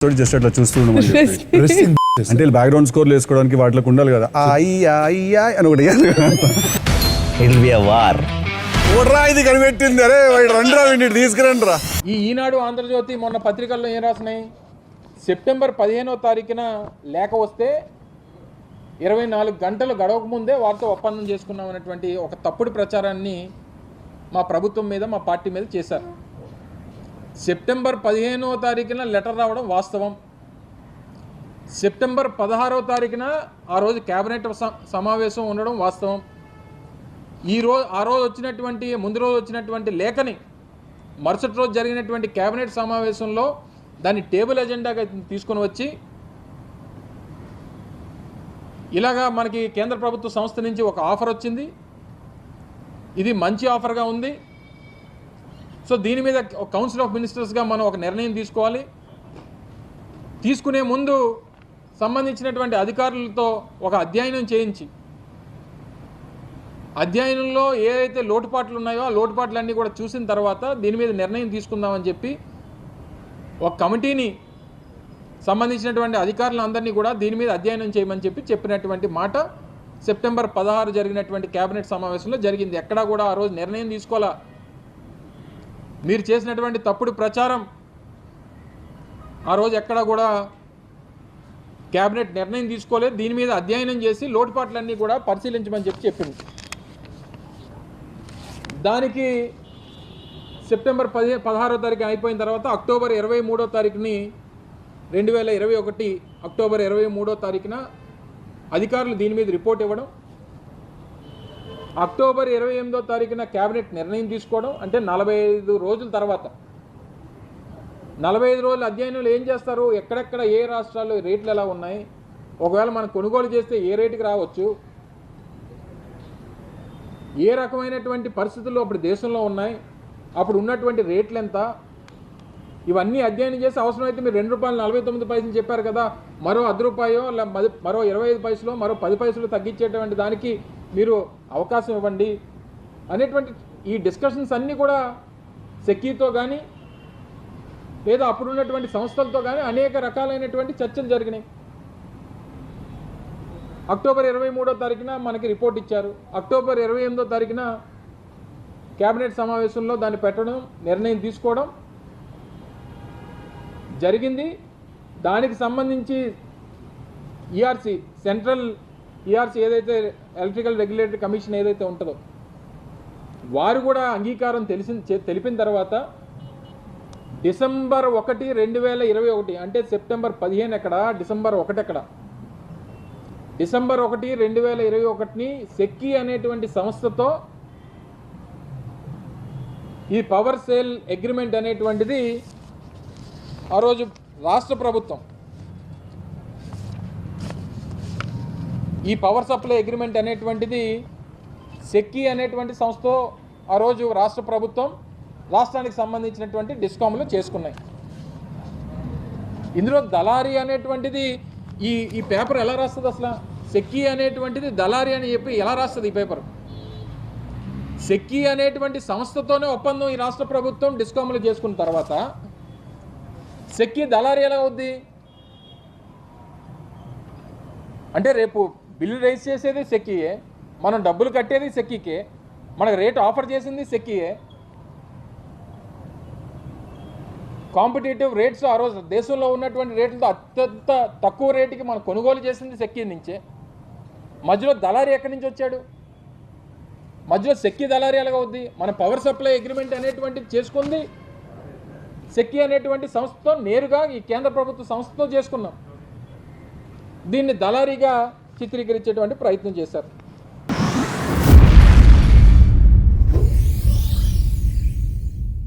Just అట్లా చూస్తున్నాం అంటే బ్యాక్గ్రౌండ్ స్కోర్లు వేసుకోవడానికి వాటికి ఉండాలి కదా అయ్యా అయ్యా అని ఒకటి ఇది కనిపెట్టింది. అరే రండిరా వీటిని తీసుకురండి రా. ఈ ఈనాడు ఆంధ్రజ్యోతి మొన్న పత్రికల్లో ఏం రాసినాయి, సెప్టెంబర్ 15వ తారీఖున లేఖ వస్తే 24 గంటలు గడవక ముందే వారితో ఒప్పందం చేసుకున్నాం అనేటువంటి ఒక తప్పుడు ప్రచారాన్ని మా ప్రభుత్వం మీద మా పార్టీ మీద చేశారు. సెప్టెంబర్ 15వ తారీఖున లెటర్ రావడం వాస్తవం. సెప్టెంబర్ 16వ తారీఖున ఆ రోజు కేబినెట్ సమావేశం ఉండడం వాస్తవం. ఆ రోజు వచ్చినటువంటి ముందు రోజు వచ్చినటువంటి లేఖని మరుసటి రోజు జరిగినటువంటి కేబినెట్ సమావేశంలో దాన్ని టేబుల్ ఎజెండాగా తీసుకొని వచ్చి ఇలాగా మనకి కేంద్ర ప్రభుత్వ సంస్థ నుంచి ఒక ఆఫర్ వచ్చింది, ఇది మంచి ఆఫర్గా ఉంది, సో దీని మీద కౌన్సిల్ ఆఫ్ మినిస్టర్స్గా మనం ఒక నిర్ణయం తీసుకోవాలి, తీసుకునే ముందు సంబంధించినటువంటి అధికారులతో ఒక అధ్యయనం చేయించి అధ్యయనంలో ఏదైతే లోటుపాట్లు ఉన్నాయో ఆ లోటుపాట్లన్నీ కూడా చూసిన తర్వాత దీని మీద నిర్ణయం తీసుకుందామని చెప్పి ఒక కమిటీని సంబంధించినటువంటి అధికారులందరినీ కూడా దీని మీద అధ్యయనం చేయమని చెప్పినటువంటి మాట సెప్టెంబర్ 16 జరిగినటువంటి కేబినెట్ సమావేశంలో జరిగింది. ఎక్కడా కూడా ఆ రోజు నిర్ణయం తీసుకోవాలా. మీరు చేసినటువంటి తప్పుడు ప్రచారం ఆ రోజు ఎక్కడా కూడా కేబినెట్ నిర్ణయం తీసుకోలేదు. దీని మీద అధ్యయనం చేసి లోటుపాట్లన్నీ కూడా పరిశీలించమని చెప్పింది. దానికి సెప్టెంబర్ 16వ తారీఖు అయిపోయిన తర్వాత అక్టోబర్ 23వ తారీఖుని 2021 అక్టోబర్ 23వ తారీఖున అధికారులు దీని మీద రిపోర్ట్ ఇవ్వడం, అక్టోబర్ 28వ తారీఖున కేబినెట్ నిర్ణయం తీసుకోవడం, అంటే 45 రోజుల తర్వాత 45 రోజుల అధ్యయనంలో ఏం చేస్తారు, ఎక్కడెక్కడ ఏ రాష్ట్రాల్లో రేట్లు ఎలా ఉన్నాయి, ఒకవేళ మనం కొనుగోలు చేస్తే ఏ రేటుకి రావచ్చు, ఏ రకమైనటువంటి పరిస్థితుల్లో అప్పుడు దేశంలో ఉన్నాయి, అప్పుడు ఉన్నటువంటి రేట్లు ఎంత, ఇవన్నీ అధ్యయనం చేసి అవసరమైతే మీరు ₹2.49 చెప్పారు కదా, మరో ₹10 మరో 25 పైసలు మరో 10 పైసలు తగ్గించేటువంటి దానికి మీరు అవకాశం ఇవ్వండి అనేటువంటి ఈ డిస్కషన్స్ అన్నీ కూడా సెకీతో కానీ లేదా అప్పుడున్నటువంటి సంస్థలతో కానీ అనేక రకాలైనటువంటి చర్చలు జరిగినాయి. అక్టోబర్ 23వ తారీఖున మనకి రిపోర్ట్ ఇచ్చారు. అక్టోబర్ 28వ తారీఖున కేబినెట్ సమావేశంలో దాన్ని పెట్టడం, నిర్ణయం తీసుకోవడం జరిగింది. దానికి సంబంధించి ఈఆర్సీ సెంట్రల్ ఈఆర్సీ ఏదైతే ఎలక్ట్రికల్ రెగ్యులేటరీ కమిషన్ ఏదైతే ఉంటుందో వారు కూడా అంగీకారం తెలిపిన తర్వాత డిసెంబర్ 1, 2021 అంటే సెప్టెంబర్ 15 ఎక్కడ, డిసెంబర్ 1 ఎక్కడ, డిసెంబర్ 1, 2021ని సెక్కీ అనేటువంటి సంస్థతో ఈ పవర్ సేల్ అగ్రిమెంట్ అనేటువంటిది ఆ రోజు రాష్ట్ర ప్రభుత్వం ఈ పవర్ సప్లై అగ్రిమెంట్ అనేటువంటిది సెక్కీ అనేటువంటి సంస్థతో ఆ రోజు రాష్ట్ర ప్రభుత్వం రాష్ట్రానికి సంబంధించినటువంటి డిస్కామ్లు చేసుకున్నాయి. ఇందులో దళారీ అనేటువంటిది ఈ పేపర్ ఎలా రాస్తుంది, అసలు సెక్కీ అనేటువంటిది దళారీ అని చెప్పి ఎలా రాస్తుంది ఈ పేపర్? సెక్కీ అనేటువంటి సంస్థతోనే ఒప్పందం ఈ రాష్ట్ర ప్రభుత్వం డిస్కామ్లు చేసుకున్న తర్వాత సెక్కీ దళారీ ఎలా అవుద్ది? అంటే రేపు బిల్లు రైజ్ చేసేది సెక్కీయే, మనం డబ్బులు కట్టేది సెక్కీకే, మనకు రేటు ఆఫర్ చేసింది సెక్కీయే, కాంపిటేటివ్ రేట్స్ ఆ రోజు దేశంలో ఉన్నటువంటి రేట్లతో అత్యంత తక్కువ రేటుకి మనం కొనుగోలు చేసింది సెక్కీ నుంచే. మధ్యలో దళారీ ఎక్కడి నుంచి వచ్చాడు? మధ్యలో సెక్కీ దళారీ ఎలాగ అవుద్ది? మన పవర్ సప్లై అగ్రిమెంట్ అనేటువంటిది చేసుకుంది సెక్కీ అనేటువంటి సంస్థతో నేరుగా ఈ కేంద్ర ప్రభుత్వ సంస్థతో చేసుకున్నాం. దీన్ని దళారీగా చిత్రీకరించేటువంటి ప్రయత్నం చేశారు.